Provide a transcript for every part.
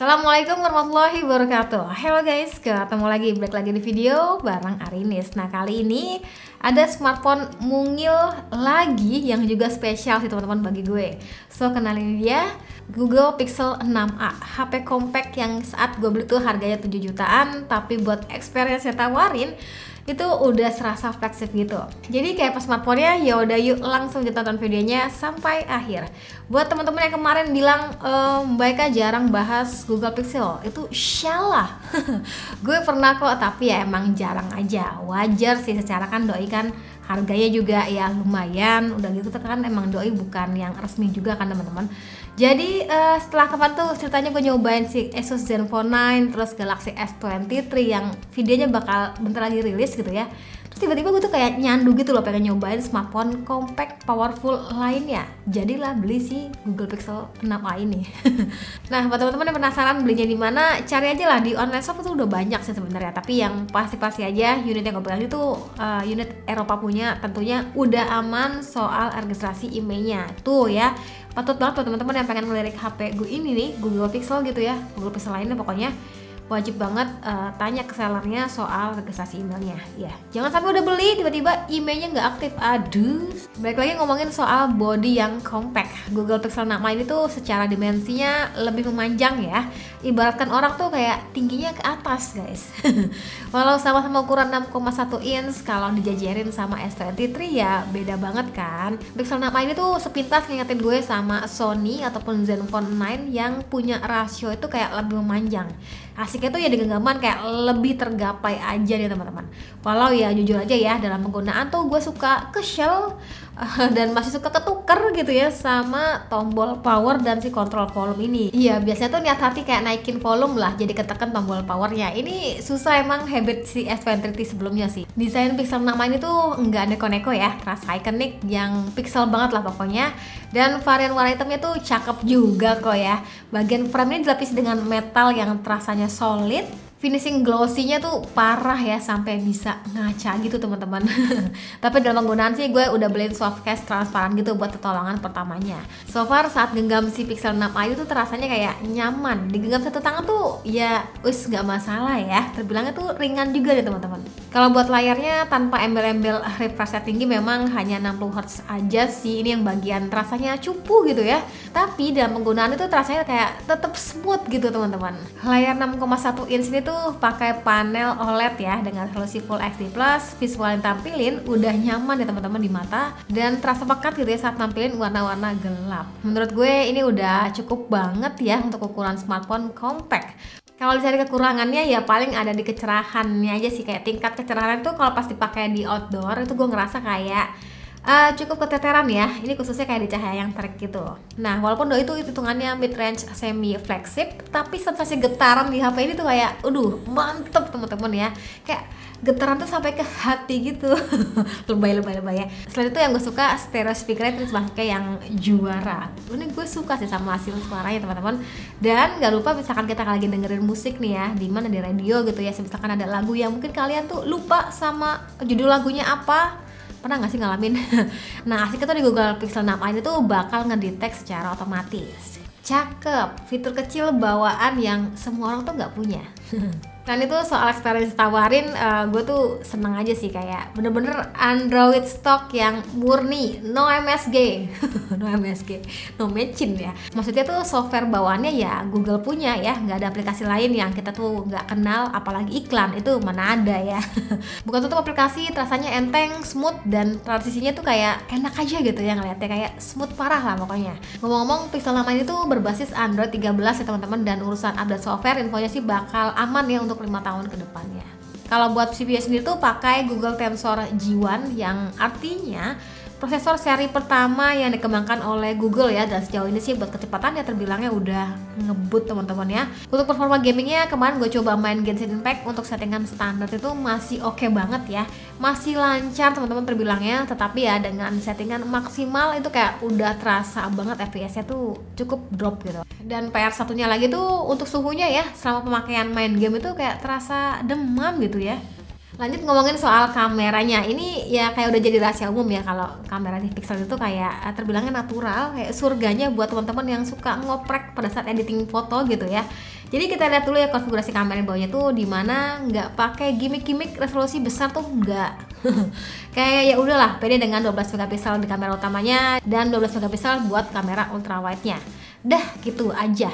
Assalamualaikum warahmatullahi wabarakatuh. Hello guys, ketemu lagi, balik lagi di video bareng Arinis. Nah kali ini ada smartphone mungil lagi yang juga spesial sih teman-teman bagi gue. So kenalin dia, Google Pixel 6a, HP compact yang saat gue beli tuh harganya 7 jutaan, tapi buat experience yang tawarin itu udah serasa flagship gitu. Jadi kayak pas smartphone-nya, ya udah yuk langsung tonton videonya sampai akhir. Buat teman-teman yang kemarin bilang Mbak Eka jarang bahas Google Pixel, itu salah. Gue pernah kok, tapi ya emang jarang aja. Wajar sih, secara kan doi kan harganya juga ya lumayan, udah gitu kan emang doi bukan yang resmi juga kan teman-teman. Jadi setelah kemarin tuh ceritanya gue nyobain si Asus Zenfone 9 terus Galaxy S23 yang videonya bakal bentar lagi rilis gitu ya. Terus tiba-tiba gue tuh kayak nyandu gitu loh, pengen nyobain smartphone compact powerful lainnya. Jadilah beli si Google Pixel 6a ini. Nah buat teman-teman yang penasaran belinya di mana, cari aja lah di online shop, itu udah banyak sih sebenarnya. Tapi yang pasti-pasti aja unit yang gue pegang itu unit Eropa punya, tentunya udah aman soal registrasi emailnya. Tuh ya, patut banget buat teman-teman yang pengen melirik HP gue ini nih, Google Pixel gitu ya, Google Pixel lainnya pokoknya. Wajib banget tanya ke sellernya soal registrasi emailnya ya. Jangan sampai udah beli tiba-tiba emailnya nggak aktif, aduh. Balik lagi ngomongin soal body yang compact. Google Pixel 6a ini tuh secara dimensinya lebih memanjang ya. Ibaratkan orang tuh kayak tingginya ke atas guys. Walau sama-sama ukuran 6,1 inch, kalau dijajarin sama S23 ya beda banget kan. Pixel 6a ini tuh sepintas ngingetin gue sama Sony ataupun Zenfone 9 yang punya rasio itu kayak lebih memanjang. Asiknya tuh ya di genggaman kayak lebih tergapai aja nih teman-teman. Walau ya jujur aja ya, dalam penggunaan tuh gue suka kesel dan masih suka ketuker gitu ya sama tombol power dan si kontrol volume ini. Iya biasanya tuh niat hati kayak naikin volume lah, jadi ketekan tombol powernya. Ini susah emang, habit si S23 sebelumnya sih. Desain Pixel 6a ini tuh nggak neko-neko ya, terasa iconic yang pixel banget lah pokoknya. Dan varian warna hitamnya tuh cakep juga kok ya. Bagian frame ini dilapisi dengan metal yang terasanya solid. Finishing glossy-nya tuh parah ya, sampai bisa ngaca gitu teman-teman. Tapi dalam penggunaan sih gue udah beliin soft case transparan gitu buat pertolongan pertamanya. So far saat genggam si Pixel 6a itu tuh rasanya kayak nyaman. Digenggam satu tangan tuh ya wis nggak masalah ya. Terbilangnya tuh ringan juga deh teman-teman. Kalau buat layarnya tanpa embel-embel refresh rate tinggi, memang hanya 60 Hz aja sih. Ini yang bagian rasanya cupu gitu ya. Tapi dalam penggunaan itu rasanya kayak tetap smooth gitu teman-teman. Layar 6,1 inch ini tuh pakai panel OLED ya dengan resolusi Full HD+, visual yang tampilin udah nyaman ya teman-teman di mata dan terasa pekat gitu ya saat nampilin warna-warna gelap. Menurut gue ini udah cukup banget ya untuk ukuran smartphone compact. Kalau dicari kekurangannya ya paling ada di kecerahannya aja sih, kayak tingkat kecerahan tuh kalau pas dipakai di outdoor itu gue ngerasa kayak cukup keteteran ya. Ini khususnya kayak di cahaya yang terik gitu. Nah walaupun doi itu hitungannya mid range semi flagship, tapi sensasi getaran di HP ini tuh kayak mantep teman-teman ya. Kayak getaran tuh sampai ke hati gitu. lebay ya. Selain itu yang gue suka stereo speakernya terus pakai yang juara. Ini gue suka sih sama hasil suaranya teman-teman. Dan gak lupa misalkan kita lagi dengerin musik nih ya, di mana di radio gitu ya, misalkan ada lagu yang mungkin kalian tuh lupa sama judul lagunya apa. Pernah gak sih ngalamin? Nah asiknya tuh di Google Pixel 6a ini tuh bakal ngedetect secara otomatis. Cakep, fitur kecil bawaan yang semua orang tuh gak punya. Dan itu soal experience tawarin, gue tuh seneng aja sih, kayak bener-bener Android stock yang murni, no MSG. no machine ya. Maksudnya tuh software bawaannya ya Google punya ya, nggak ada aplikasi lain yang kita tuh nggak kenal, apalagi iklan itu mana ada ya. Bukan tutup aplikasi, rasanya enteng, smooth, dan transisinya tuh kayak enak aja gitu ya ngeliatnya, kayak smooth parah lah pokoknya. Ngomong-ngomong Pixel 6 ini tuh berbasis Android 13 ya teman-teman, dan urusan update software infonya sih bakal aman ya untuk 5 tahun ke depannya. Kalau buat CPU sendiri tuh pakai Google Tensor G1 yang artinya prosesor seri pertama yang dikembangkan oleh Google ya, dan sejauh ini sih buat kecepatan ya terbilangnya udah ngebut teman-teman ya. Untuk performa gamingnya kemarin gue coba main Genshin Impact untuk settingan standar itu masih oke banget ya, masih lancar teman-teman terbilangnya. Tetapi ya dengan settingan maksimal itu kayak udah terasa banget FPS-nya tuh cukup drop gitu. Dan PR satunya lagi tuh untuk suhunya ya, selama pemakaian main game itu kayak terasa demam gitu ya. Lanjut ngomongin soal kameranya, ini ya kayak udah jadi rahasia umum ya kalau kamera di Pixel itu kayak terbilangnya natural, kayak surganya buat teman-teman yang suka ngoprek pada saat editing foto gitu ya. Jadi kita lihat dulu ya konfigurasi kamera di bawahnya tuh, dimana nggak pakai gimmick-gimmick resolusi besar tuh nggak. Kayak ya udahlah, pede dengan 12 megapiksel di kamera utamanya dan 12 megapiksel buat kamera ultrawide-nya. Dah gitu aja.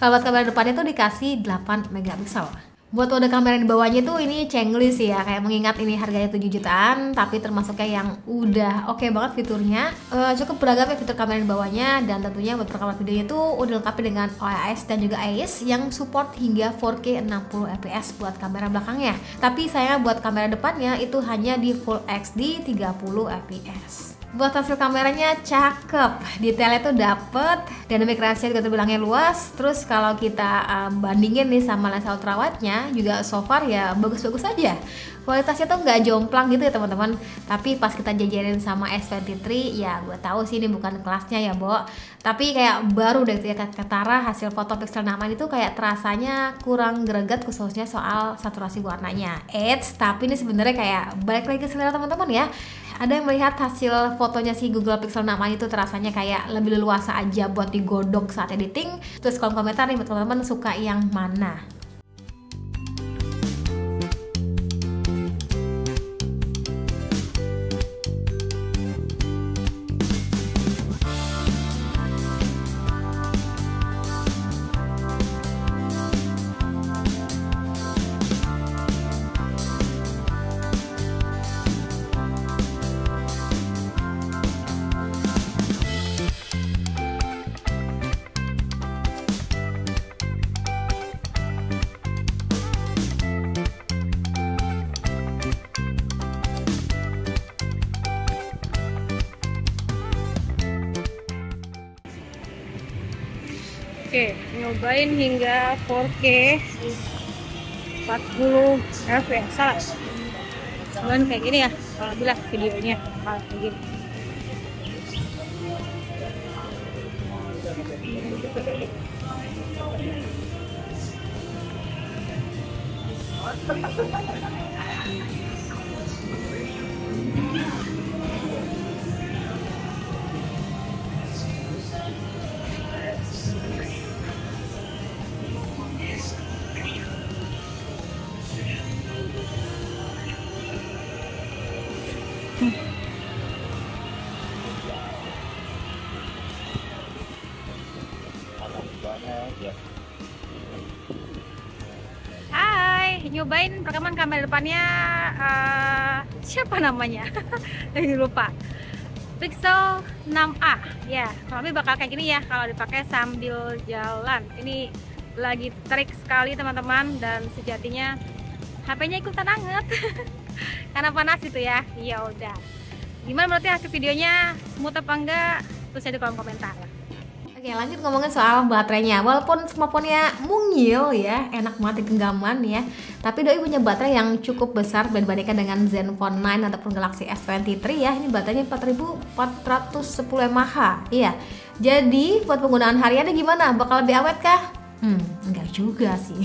Kalau buat kamera depannya tuh dikasih 8 megapiksel. Buat mode kamera di bawahnya tuh ini cengli sih ya, kayak mengingat ini harganya 7 jutaan, tapi termasuknya yang udah oke banget fiturnya. Cukup beragam ya fitur kamera di bawahnya, dan tentunya buat perekaman videonya tuh udah lengkap dengan OIS dan juga AIS yang support hingga 4K 60 fps buat kamera belakangnya. Tapi saya buat kamera depannya itu hanya di Full HD 30 fps. Buat hasil kameranya cakep, detailnya tuh dapet, dynamic range-nya juga terbilangnya luas. Terus kalau kita bandingin nih sama lensa ultrawide-nya juga so far ya bagus-bagus aja. Kualitasnya tuh nggak jomplang gitu ya teman-teman. Tapi pas kita jajarin sama S23 ya gue tahu sih ini bukan kelasnya ya Bo. Tapi kayak baru deh ya ketara hasil foto pixel 6 itu kayak terasanya kurang greget khususnya soal saturasi warnanya. Tapi ini sebenarnya kayak balik lagi ke selera teman-teman ya. Ada yang melihat hasil fotonya si Google Pixel 6a itu terasanya kayak lebih leluasa aja buat digodok saat editing. Terus kolom komentar nih buat teman-teman suka yang mana. Oke, nyobain hingga 4K 40 fps. Salah. Cuman kayak gini ya, kalau bilang videonya kayak gini. Hai, nyobain perekaman kamera depannya siapa namanya? Lagi lupa. Pixel 6a. Ya, kurang lebih bakal kayak gini ya kalau dipakai sambil jalan. Ini lagi trik sekali teman-teman, dan sejatinya HP-nya ikutan anget. Karena panas gitu ya. Ya udah. Gimana menurut hasil videonya? Smooth apa enggak? Tulis aja di kolom komentar. Oke, lanjut ngomongin soal baterainya. Walaupun smartphone-nya mungil ya, enak banget di genggaman ya, tapi doi punya baterai yang cukup besar dibandingkan dengan Zenfone 9 ataupun Galaxy S23 ya. Ini baterainya 4410 mAh. Iya. Jadi buat penggunaan hariannya gimana? Bakal lebih awet kah? Enggak juga sih.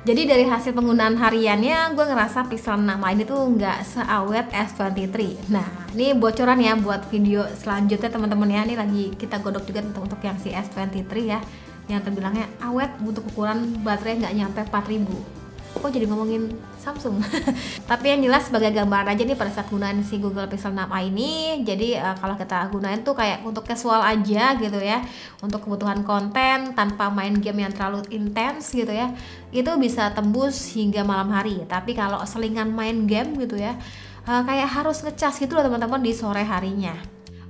Jadi dari hasil penggunaan hariannya gue ngerasa Pixel 6a ini tuh nggak seawet S23. Nah ini bocoran ya buat video selanjutnya teman-teman ya. Ini lagi kita godok juga untuk yang si S23 ya, yang terbilangnya awet untuk ukuran baterai nggak nyampe 4000. Kok jadi ngomongin Samsung? Tapi yang jelas sebagai gambaran aja nih pada saat gunain si Google Pixel 6a ini. Jadi kalau kita gunain tuh kayak untuk casual aja gitu ya, untuk kebutuhan konten tanpa main game yang terlalu intens gitu ya, itu bisa tembus hingga malam hari. Tapi kalau selingan main game gitu ya, kayak harus ngecas gitu loh teman-teman di sore harinya.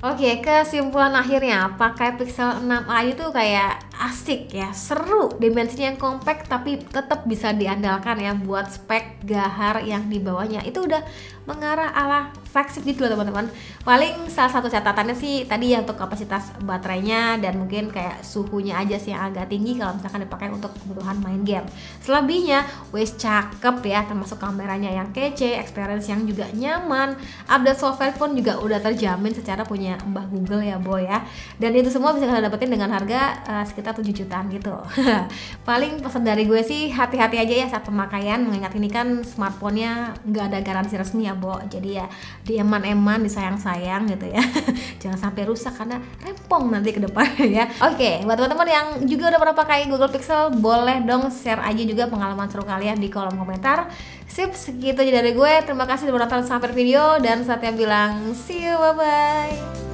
Oke, kesimpulan akhirnya pakai Pixel 6a itu kayak asik ya, seru, dimensinya yang compact tapi tetap bisa diandalkan ya buat spek gahar yang di bawahnya. Itu udah mengarah ala flagship gitu loh teman-teman. Paling salah satu catatannya sih tadi ya untuk kapasitas baterainya dan mungkin kayak suhunya aja sih yang agak tinggi kalau misalkan dipakai untuk kebutuhan main game. Selebihnya wes cakep ya, termasuk kameranya yang kece, experience yang juga nyaman, update software pun juga udah terjamin secara punya Mbah Google ya boy ya. Dan itu semua bisa kalian dapetin dengan harga sekitar 7 jutaan gitu. Paling pesan dari gue sih hati-hati aja ya saat pemakaian, mengingat ini kan smartphone-nya nggak ada garansi resmi ya Bo. Jadi ya dieman-eman, disayang-sayang gitu ya. Jangan sampai rusak karena rempong nanti ke depan ya. Oke, buat teman-teman yang juga udah pernah pakai Google Pixel, boleh dong share aja juga pengalaman seru kalian di kolom komentar. Sip, segitu aja dari gue. Terima kasih sudah menonton sampai video dan saatnya bilang see you, bye-bye.